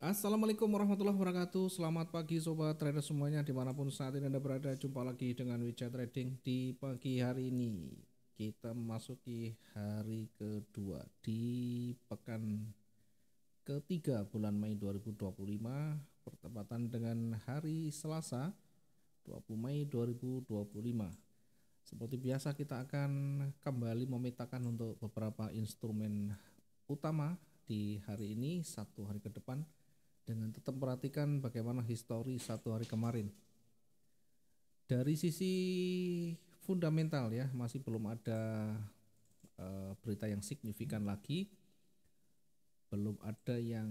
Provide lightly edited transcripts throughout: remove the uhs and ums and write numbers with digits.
Assalamualaikum warahmatullahi wabarakatuh. Selamat pagi sobat trader semuanya dimanapun saat ini Anda berada. Jumpa lagi dengan Wija Trading di pagi hari ini. Kita memasuki hari kedua di pekan ketiga bulan Mei 2025 bertepatan dengan hari Selasa 20 Mei 2025. Seperti biasa kita akan kembali memetakan untuk beberapa instrumen utama di hari ini satu hari ke depan dengan tetap perhatikan bagaimana histori satu hari kemarin. Dari sisi fundamental ya masih belum ada berita yang signifikan lagi, belum ada yang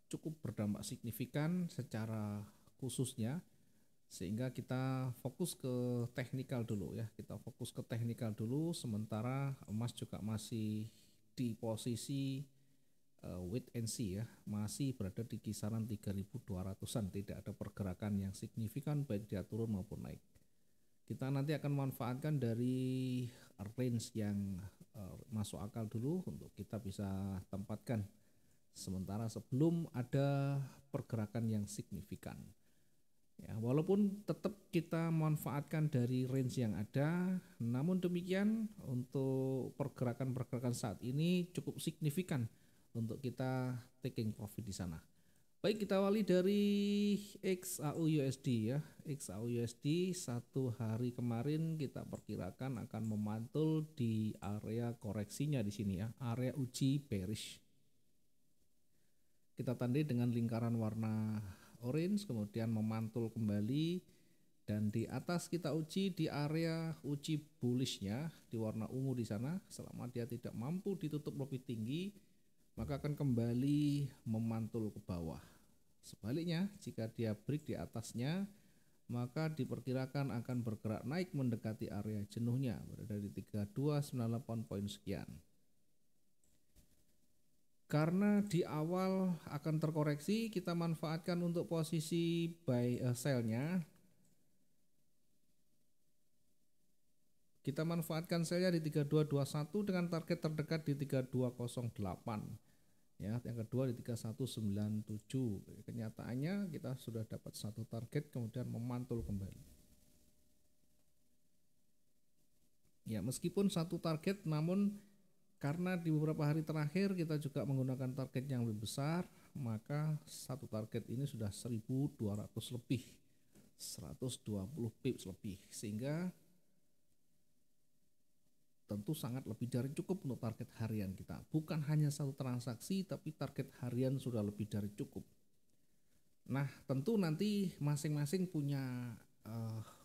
cukup berdampak signifikan secara khususnya, sehingga kita fokus ke teknikal dulu ya. Kita fokus ke teknikal dulu, sementara emas juga masih di posisi wait and see ya, masih berada di kisaran 3.200-an, tidak ada pergerakan yang signifikan baik dia turun maupun naik. Kita nanti akan manfaatkan dari range yang masuk akal dulu untuk kita bisa tempatkan sementara sebelum ada pergerakan yang signifikan. Ya, walaupun tetap kita manfaatkan dari range yang ada, namun demikian untuk pergerakan-pergerakan saat ini cukup signifikan untuk kita taking profit di sana. Baik, kita awali dari XAU-USD ya. XAU-USD satu hari kemarin kita perkirakan akan memantul di area koreksinya di sini ya, area uji bearish. Kita tandai dengan lingkaran warna orange, kemudian memantul kembali, dan di atas kita uji di area uji bullishnya di warna ungu di sana. Selama dia tidak mampu ditutup lebih tinggi, maka akan kembali memantul ke bawah. Sebaliknya, jika dia break di atasnya, maka diperkirakan akan bergerak naik mendekati area jenuhnya berada di 3298 poin sekian. Karena di awal akan terkoreksi, kita manfaatkan untuk posisi buy sell-nya. Kita manfaatkan sell-nya di 3221 dengan target terdekat di 3208. Ya, yang kedua di 3197. Kenyataannya kita sudah dapat satu target kemudian memantul kembali. Ya, meskipun satu target, namun karena di beberapa hari terakhir kita juga menggunakan target yang lebih besar, maka satu target ini sudah 1200 lebih, 120 pips lebih, sehingga tentu sangat lebih dari cukup untuk target harian kita. Bukan hanya satu transaksi, tapi target harian sudah lebih dari cukup. Nah, tentu nanti masing-masing punya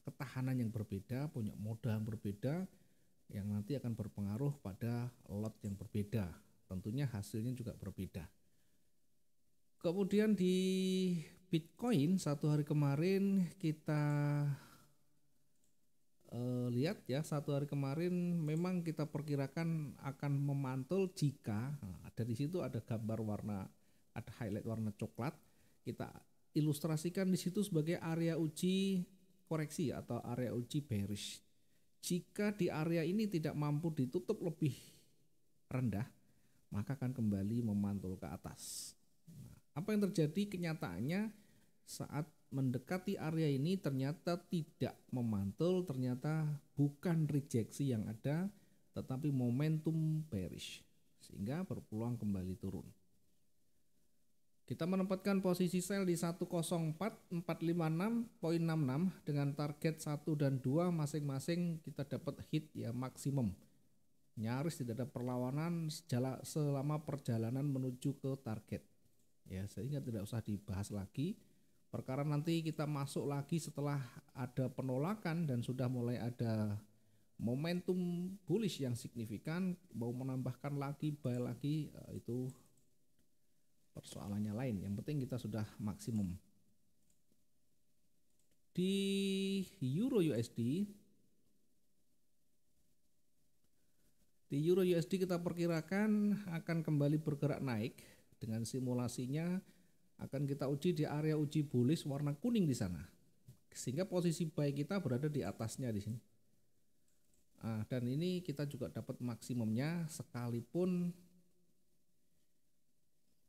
ketahanan yang berbeda, punya modal yang berbeda, yang nanti akan berpengaruh pada lot yang berbeda. Tentunya hasilnya juga berbeda. Kemudian di Bitcoin satu hari kemarin kita lihat ya, satu hari kemarin memang kita perkirakan akan memantul jika ada di situ ada gambar warna, ada highlight warna coklat. Kita ilustrasikan di situ sebagai area uji koreksi atau area uji bearish. Jika di area ini tidak mampu ditutup lebih rendah, maka akan kembali memantul ke atas. Nah, apa yang terjadi kenyataannya saat mendekati area ini ternyata tidak memantul, ternyata bukan rejeksi yang ada, tetapi momentum bearish, sehingga berpeluang kembali turun. Kita menempatkan posisi sell di 104.456.66 dengan target 1 dan 2 masing-masing kita dapat hit ya maksimum. Nyaris tidak ada perlawanan selama perjalanan menuju ke target. Ya, sehingga tidak usah dibahas lagi. Perkara nanti kita masuk lagi setelah ada penolakan dan sudah mulai ada momentum bullish yang signifikan, mau menambahkan lagi, buy lagi, itu persoalannya lain. Yang penting kita sudah maksimum. Di Euro USD, kita perkirakan akan kembali bergerak naik dengan simulasinya. Akan kita uji di area uji bullish warna kuning di sana, sehingga posisi buy kita berada di atasnya di sini. Dan ini kita juga dapat maksimumnya sekalipun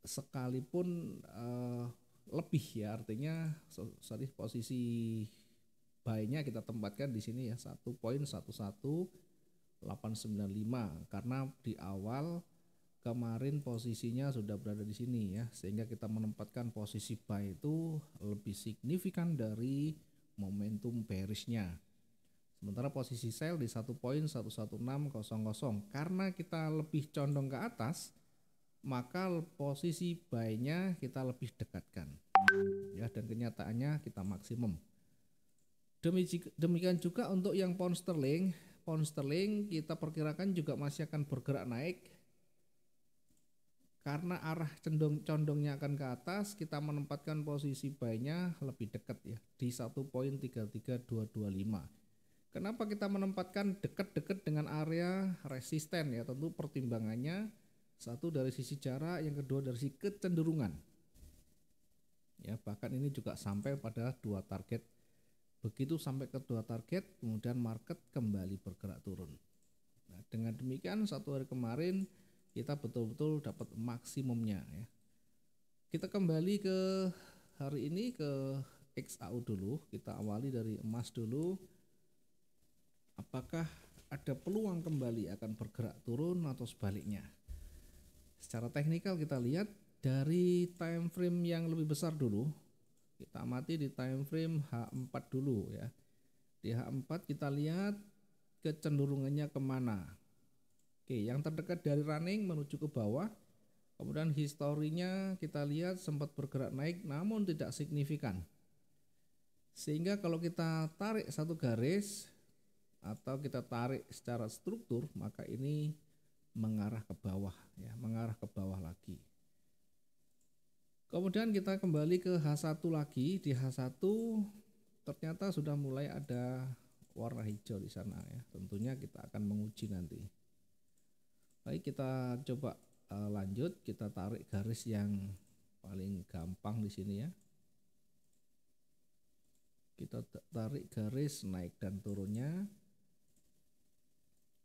sekalipun lebih ya, artinya sorry, posisi buy-nya kita tempatkan di sini ya 1.11895 karena di awal kemarin posisinya sudah berada di sini ya, sehingga kita menempatkan posisi buy itu lebih signifikan dari momentum bearishnya. Sementara posisi sell di 1.11600 karena kita lebih condong ke atas, maka posisi buy-nya kita lebih dekatkan ya, dan kenyataannya kita maksimum. Demikian juga untuk yang pound sterling. Pound sterling kita perkirakan juga masih akan bergerak naik karena arah condongnya akan ke atas. Kita menempatkan posisi buy-nya lebih dekat ya di 1.33225. Kenapa kita menempatkan dekat-dekat dengan area resisten ya? Tentu pertimbangannya satu dari sisi jarak, yang kedua dari sisi kecenderungan. Ya, bahkan ini juga sampai pada 2 target. Begitu sampai ke 2 target, kemudian market kembali bergerak turun. Nah, dengan demikian 1 hari kemarin kita betul-betul dapat maksimumnya ya. Kita kembali ke hari ini ke XAU dulu. Kita awali dari emas dulu. Apakah ada peluang kembali akan bergerak turun atau sebaliknya? Secara teknikal kita lihat dari time frame yang lebih besar dulu. Kita amati di time frame H4 dulu ya. Di H4 kita lihat kecenderungannya kemana. Oke, yang terdekat dari running menuju ke bawah. Kemudian historinya kita lihat sempat bergerak naik namun tidak signifikan. Sehingga kalau kita tarik satu garis atau kita tarik secara struktur, maka ini mengarah ke bawah ya, mengarah ke bawah lagi. Kemudian kita kembali ke H1 lagi. Di H1 ternyata sudah mulai ada warna hijau di sana ya. Tentunya kita akan menguji nanti. Baik, kita coba lanjut, kita tarik garis yang paling gampang di sini ya. Kita tarik garis naik dan turunnya.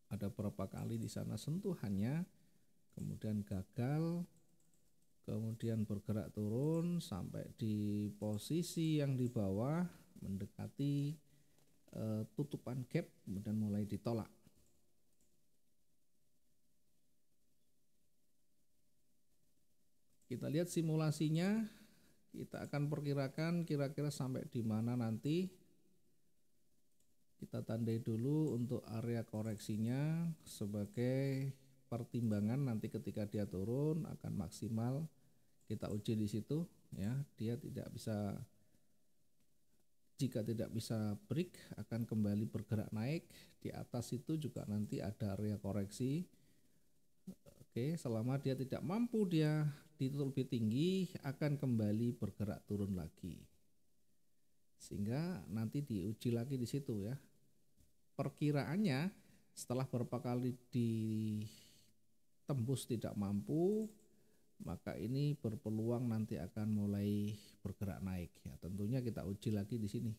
Ada berapa kali di sana sentuhannya, kemudian gagal, kemudian bergerak turun sampai di posisi yang di bawah mendekati tutupan gap, kemudian mulai ditolak. Kita lihat simulasinya, kita akan perkirakan kira-kira sampai di mana nanti. Kita tandai dulu untuk area koreksinya sebagai pertimbangan nanti ketika dia turun akan maksimal. Kita uji di situ ya, dia tidak bisa, jika tidak bisa break akan kembali bergerak naik. Di atas itu juga nanti ada area koreksi. Oke, selama dia tidak mampu, dia ditutup lebih tinggi, akan kembali bergerak turun lagi. Sehingga nanti diuji lagi di situ ya. Perkiraannya setelah beberapa kali ditembus tidak mampu, maka ini berpeluang nanti akan mulai bergerak naik ya. Tentunya kita uji lagi di sini.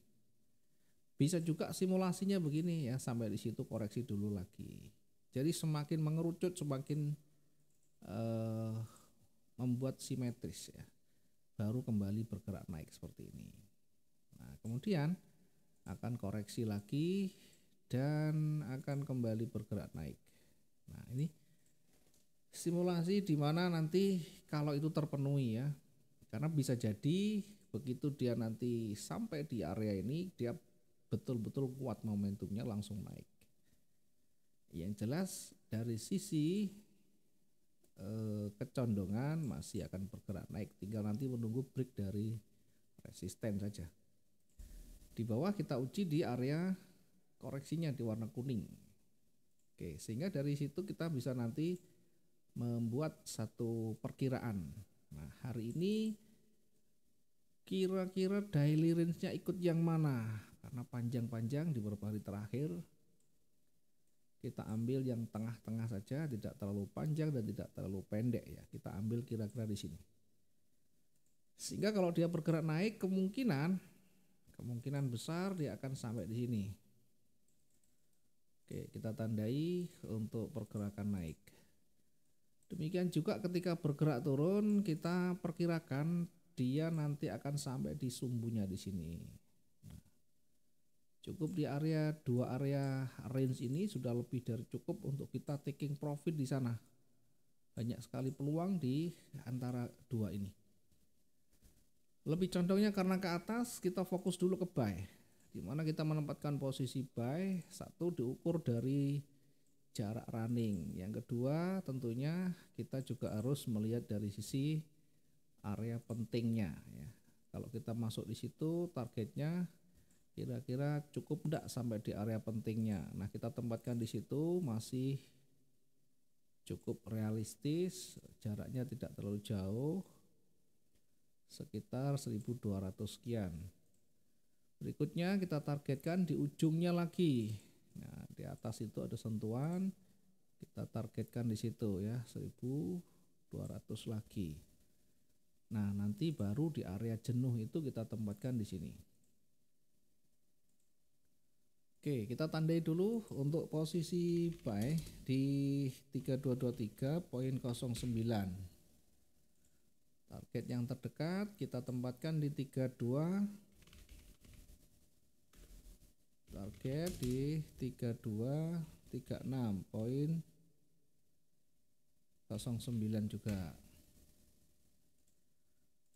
Bisa juga simulasinya begini ya, sampai di situ koreksi dulu lagi. Jadi semakin mengerucut semakin membuat simetris ya. Baru kembali bergerak naik seperti ini. Nah, kemudian akan koreksi lagi dan akan kembali bergerak naik. Nah, ini simulasi di mana nanti kalau itu terpenuhi ya, karena bisa jadi begitu dia nanti sampai di area ini dia betul-betul kuat momentumnya langsung naik. Yang jelas dari sisi kecondongan masih akan bergerak naik, tinggal nanti menunggu break dari resisten saja. Di bawah kita uji di area koreksinya di warna kuning. Oke, sehingga dari situ kita bisa nanti membuat satu perkiraan. Nah, hari ini kira-kira daily range-nya ikut yang mana? Karena panjang-panjang di beberapa hari terakhir. Kita ambil yang tengah-tengah saja, tidak terlalu panjang dan tidak terlalu pendek ya. Kita ambil kira-kira di sini. Sehingga kalau dia bergerak naik, kemungkinan besar dia akan sampai di sini. Oke, kita tandai untuk pergerakan naik. Demikian juga ketika bergerak turun, kita perkirakan dia nanti akan sampai di sumbunya di sini. Cukup di area dua area range ini sudah lebih dari cukup untuk kita taking profit di sana. Banyak sekali peluang di antara dua ini. Lebih condongnya karena ke atas, kita fokus dulu ke buy. Di mana kita menempatkan posisi buy, satu diukur dari jarak running. Yang kedua tentunya kita juga harus melihat dari sisi area pentingnya ya. Kalau kita masuk di situ targetnya kira-kira cukup enggak sampai di area pentingnya. Nah, kita tempatkan di situ masih cukup realistis, jaraknya tidak terlalu jauh, sekitar 1200 sekian. Berikutnya kita targetkan di ujungnya lagi. Nah, di atas itu ada sentuhan, kita targetkan di situ ya 1200 lagi. Nah, nanti baru di area jenuh itu kita tempatkan di sini. Oke, kita tandai dulu untuk posisi buy di 3223.09. Target yang terdekat kita tempatkan di 32, target di 3236.09 juga.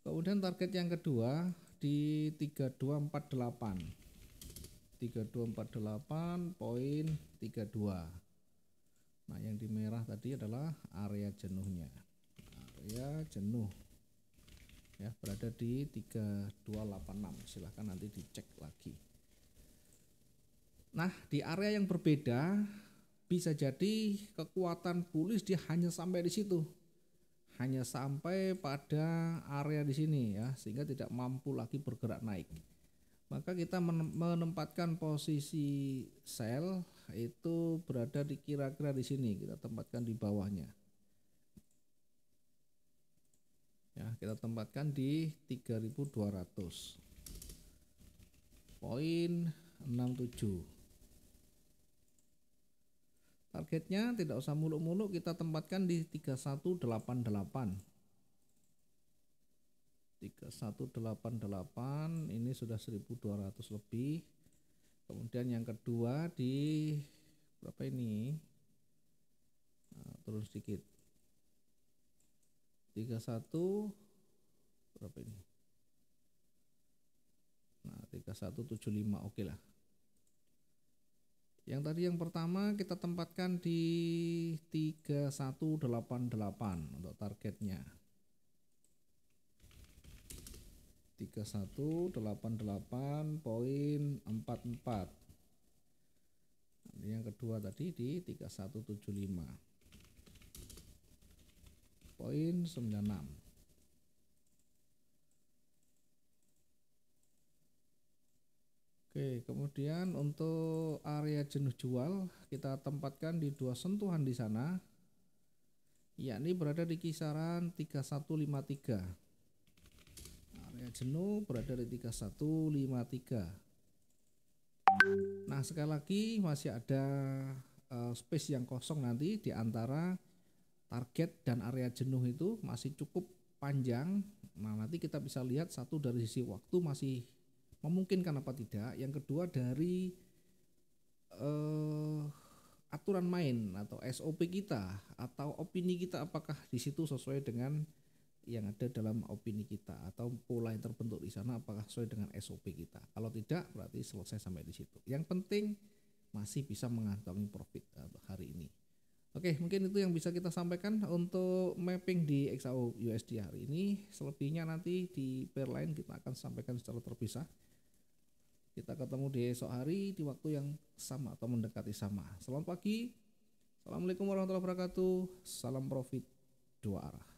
Kemudian target yang kedua di 3248. 3248.32. Nah, yang di merah tadi adalah area jenuhnya. Area jenuh ya, berada di 3286. Silahkan nanti dicek lagi. Nah, di area yang berbeda bisa jadi kekuatan bullish dia hanya sampai di situ. Hanya sampai pada area di sini ya, sehingga tidak mampu lagi bergerak naik. Maka kita menempatkan posisi sell itu berada di kira-kira di sini, kita tempatkan di bawahnya. Ya, kita tempatkan di 3200.67. Targetnya tidak usah muluk-muluk, kita tempatkan di 3188. 3188 ini sudah 1200 lebih. Kemudian yang kedua di berapa ini? Nah, turun sedikit. 31 berapa ini? Nah, 3175 oke lah. Yang tadi yang pertama kita tempatkan di 3188 untuk targetnya. 3188.44. Yang kedua tadi di 3175.96. Oke, kemudian untuk area jenuh jual kita tempatkan di dua sentuhan di sana, yakni berada di kisaran 3153. Area jenuh berada di 3153. Nah, sekali lagi masih ada space yang kosong nanti di antara target dan area jenuh itu masih cukup panjang. Nah, nanti kita bisa lihat satu dari sisi waktu masih memungkinkan apa tidak. Yang kedua dari aturan main atau SOP kita atau opini kita, apakah di situ sesuai dengan yang ada dalam opini kita atau pola yang terbentuk di sana apakah sesuai dengan SOP kita. Kalau tidak berarti selesai sampai di situ. Yang penting masih bisa mengantongi profit untuk hari ini. Oke, mungkin itu yang bisa kita sampaikan untuk mapping di XAU USD hari ini. Selebihnya nanti di pair lain kita akan sampaikan secara terpisah. Kita ketemu di esok hari di waktu yang sama atau mendekati sama. Selamat pagi. Assalamualaikum warahmatullahi wabarakatuh. Salam profit dua arah.